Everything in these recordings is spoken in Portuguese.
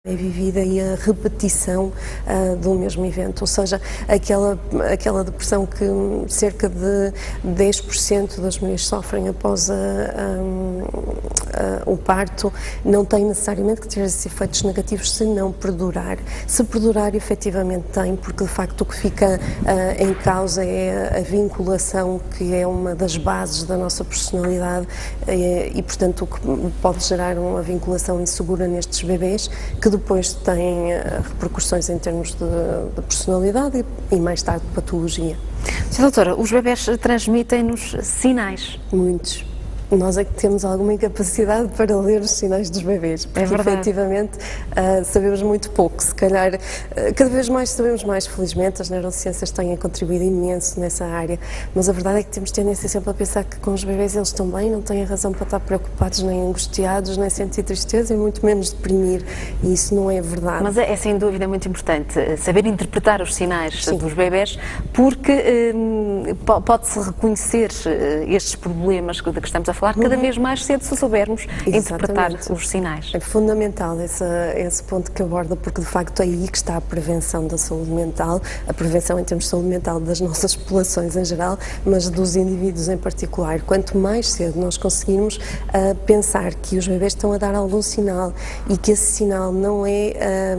é vivida e a repetição do mesmo evento, ou seja, aquela depressão que cerca de 10% das mulheres sofrem após o parto, não tem necessariamente que ter esses efeitos negativos se não perdurar. Se perdurar, efetivamente tem, porque de facto o que fica em causa é a vinculação, que é uma das bases da nossa personalidade e portanto o que pode gerar uma vinculação insegura nestes bebés, que depois têm repercussões em termos de personalidade e mais tarde de patologia. Sra. Doutora, os bebés transmitem-nos sinais? Muitos. Nós é que temos alguma incapacidade para ler os sinais dos bebés, porque efetivamente sabemos muito pouco, se calhar cada vez mais sabemos mais, felizmente as neurociências têm contribuído imenso nessa área, mas a verdade é que temos tendência sempre a pensar que com os bebés eles estão bem, não têm razão para estar preocupados, nem angustiados, nem sentir tristeza e muito menos deprimir, e isso não é verdade. Mas é sem dúvida muito importante saber interpretar os sinais dos bebés, porque pode-se reconhecer estes problemas de que estamos a falar cada vez mais cedo, se soubermos interpretar os sinais. É fundamental esse ponto que aborda, porque de facto é aí que está a prevenção da saúde mental, a prevenção em termos de saúde mental das nossas populações em geral, mas dos indivíduos em particular. Quanto mais cedo nós conseguirmos pensar que os bebés estão a dar algum sinal e que esse sinal não é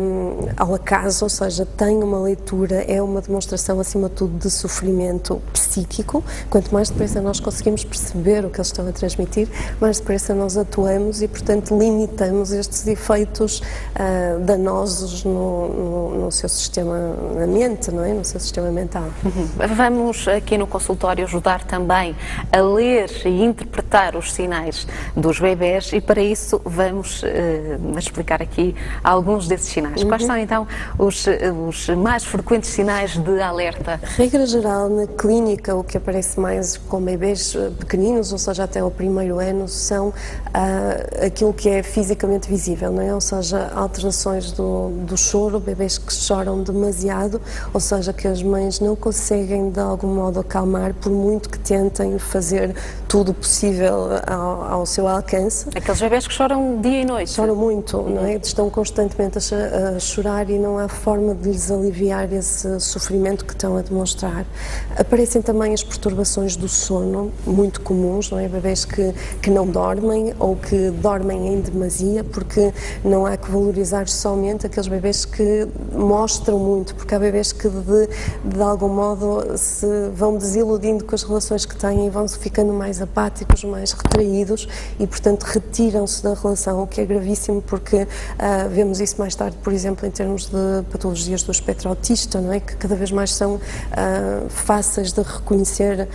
ao acaso, ou seja, tem uma leitura, é uma demonstração acima de tudo de sofrimento psíquico, quanto mais depressa nós conseguimos perceber o que eles estão a transmitir, mais depressa nós atuamos e, portanto, limitamos estes efeitos danosos no seu sistema, na mente, não é? No seu sistema mental. Vamos aqui no consultório ajudar também a ler e interpretar os sinais dos bebés e para isso vamos explicar aqui alguns desses sinais. Quais são então os mais frequentes sinais de alerta? Regra geral, na clínica, o que aparece mais com bebés pequeninos, ou seja, até ao primeiro ano, são aquilo que é fisicamente visível, não é? Ou seja, alterações do choro, bebés que choram demasiado, ou seja, que as mães não conseguem de algum modo acalmar, por muito que tentem fazer tudo possível ao seu alcance. Aqueles bebés que choram dia e noite. Choram muito, não é? Estão constantemente a chorar e não há forma de lhes aliviar esse sofrimento que estão a demonstrar. Aparecem também as perturbações do sono, muito comuns, não é? Bebés que não dormem ou que dormem em demasia, porque não há que valorizar somente aqueles bebés que mostram muito, porque há bebés que de algum modo se vão desiludindo com as relações que têm e vão ficando mais apáticos, mais retraídos e, portanto, retiram-se da relação, o que é gravíssimo porque vemos isso mais tarde, por exemplo, em termos de patologias do espectro autista, não é? Que cada vez mais são fáceis de reconhecer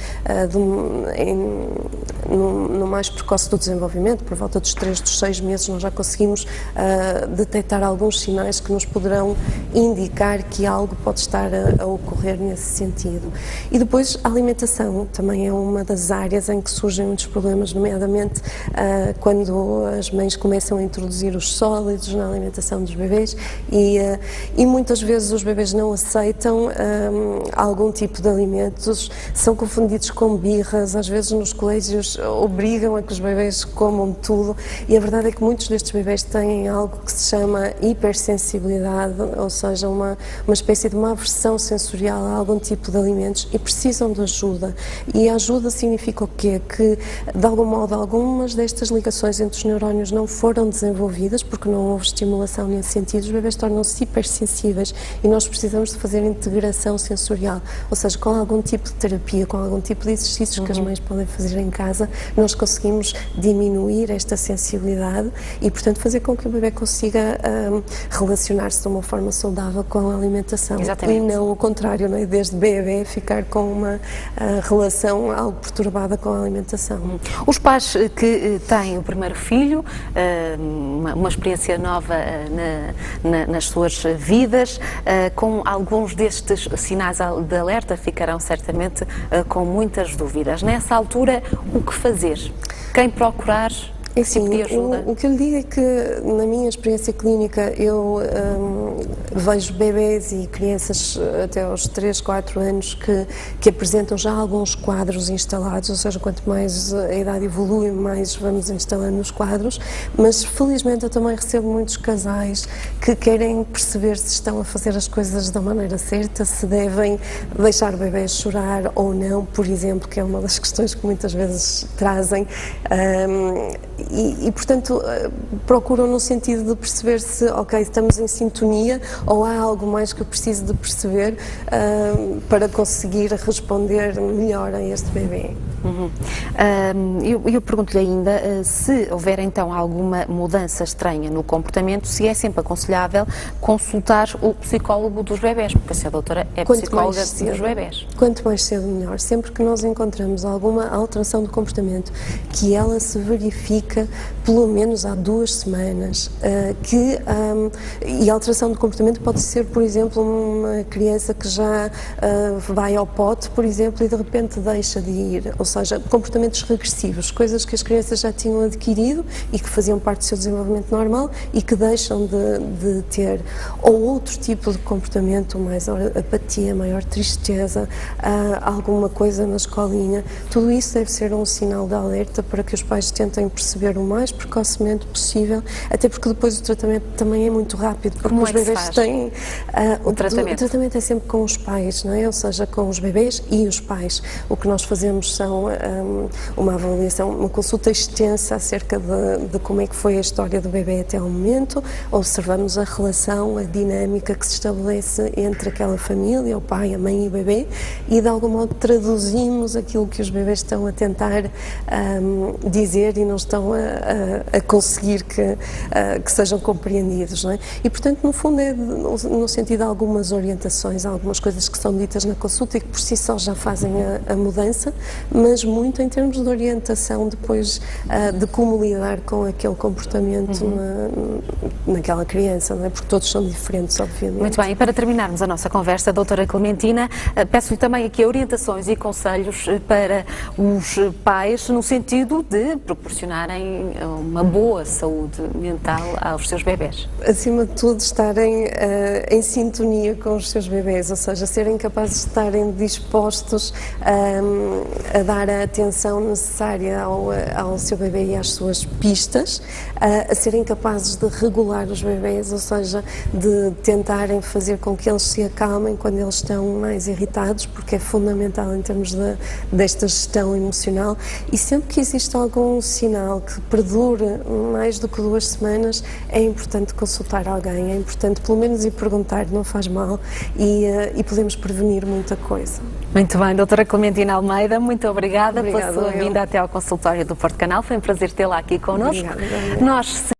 no mais precoce do desenvolvimento, por volta dos 3, dos 6 meses, nós já conseguimos detectar alguns sinais que nos poderão indicar que algo pode estar a ocorrer nesse sentido. E depois a alimentação também é uma das áreas em que surgem muitos problemas, nomeadamente quando as mães começam a introduzir os sólidos na alimentação dos bebés e muitas vezes os bebés não aceitam algum tipo de alimentos, são confundidos com birras, às vezes nos colégios obrigam a que os bebés comam tudo e a verdade é que muitos destes bebés têm algo que se chama hipersensibilidade, ou seja, uma espécie de uma aversão sensorial a algum tipo de alimentos e precisam de ajuda. E a ajuda significa o quê? Que, de algum modo, algumas destas ligações entre os neurónios não foram desenvolvidas porque não houve estimulação nesse sentido, os bebés tornam-se hipersensíveis e nós precisamos de fazer integração sensorial, ou seja, com algum tipo de terapia, com algum tipo de exercícios que as mães podem fazer em casa, nós conseguimos diminuir esta sensibilidade e, portanto, fazer com que o bebê consiga relacionar-se de uma forma saudável com a alimentação. Exatamente. E não o contrário, não é? Desde bebê ficar com uma relação algo perturbada com a alimentação. Os pais que têm o primeiro filho, uma experiência nova nas suas vidas, com alguns destes sinais de alerta, ficarão certamente com muitas dúvidas. Nessa altura, o que fazer? Quem procurar? É Que tipo assim, de ajuda? o que eu lhe digo é que, na minha experiência clínica, eu vejo bebês e crianças até aos 3, 4 anos que apresentam já alguns quadros instalados, ou seja, quanto mais a idade evolui, mais vamos instalando os quadros, mas felizmente eu também recebo muitos casais que querem perceber se estão a fazer as coisas da maneira certa, se devem deixar o bebê chorar ou não, por exemplo, que é uma das questões que muitas vezes trazem. Portanto, procuram no sentido de perceber se, ok, estamos em sintonia ou há algo mais que eu preciso de perceber para conseguir responder melhor a este bebê. Eu pergunto-lhe ainda se houver então alguma mudança estranha no comportamento, se é sempre aconselhável consultar o psicólogo dos bebés, porque a senhora doutora é psicóloga dos bebés. Quanto mais cedo, melhor. Sempre que nós encontramos alguma alteração do comportamento, que ela se verifica pelo menos há 2 semanas, e a alteração do comportamento pode ser, por exemplo, uma criança que já vai ao pote, por exemplo, e de repente deixa de ir, ou seja, comportamentos regressivos, coisas que as crianças já tinham adquirido e que faziam parte do seu desenvolvimento normal e que deixam de ter, ou outro tipo de comportamento, mais apatia, maior tristeza, alguma coisa na escolinha, tudo isso deve ser um sinal de alerta para que os pais tentem perceber o mais precocemente possível, até porque depois o tratamento também é muito rápido, porque Como os bebês têm... o tratamento? O tratamento é sempre com os pais, não é? Ou seja, com os bebês e os pais. O que nós fazemos são uma avaliação, uma consulta extensa acerca de como é que foi a história do bebê até ao momento, observamos a relação, a dinâmica que se estabelece entre aquela família, o pai, a mãe e o bebê, e de algum modo traduzimos aquilo que os bebês estão a tentar dizer e não estão a conseguir que sejam compreendidos, não é? E portanto, no fundo, é no sentido de algumas orientações, algumas coisas que são ditas na consulta e que por si só já fazem a mudança, mas muito em termos de orientação depois de como lidar com aquele comportamento naquela criança, não é? Porque todos são diferentes, obviamente. Muito bem, e para terminarmos a nossa conversa, doutora Clementina, peço-lhe também aqui orientações e conselhos para os pais no sentido de proporcionarem uma boa saúde mental aos seus bebés. Acima de tudo, estarem em sintonia com os seus bebés, ou seja, serem capazes de estarem dispostos a dar a atenção necessária ao seu bebê e às suas pistas, a serem capazes de regular os bebés, ou seja, de tentarem fazer com que eles se acalmem quando eles estão mais irritados, porque é fundamental em termos desta gestão emocional, e sempre que existe algum sinal que perdure mais do que 2 semanas, é importante consultar alguém, é importante pelo menos ir perguntar, não faz mal, e podemos prevenir muita coisa. Muito bem, doutora Clementina Almeida, muito obrigada pela sua vinda até ao consultório do Porto Canal, foi um prazer tê-la aqui connosco. Obrigada. Nós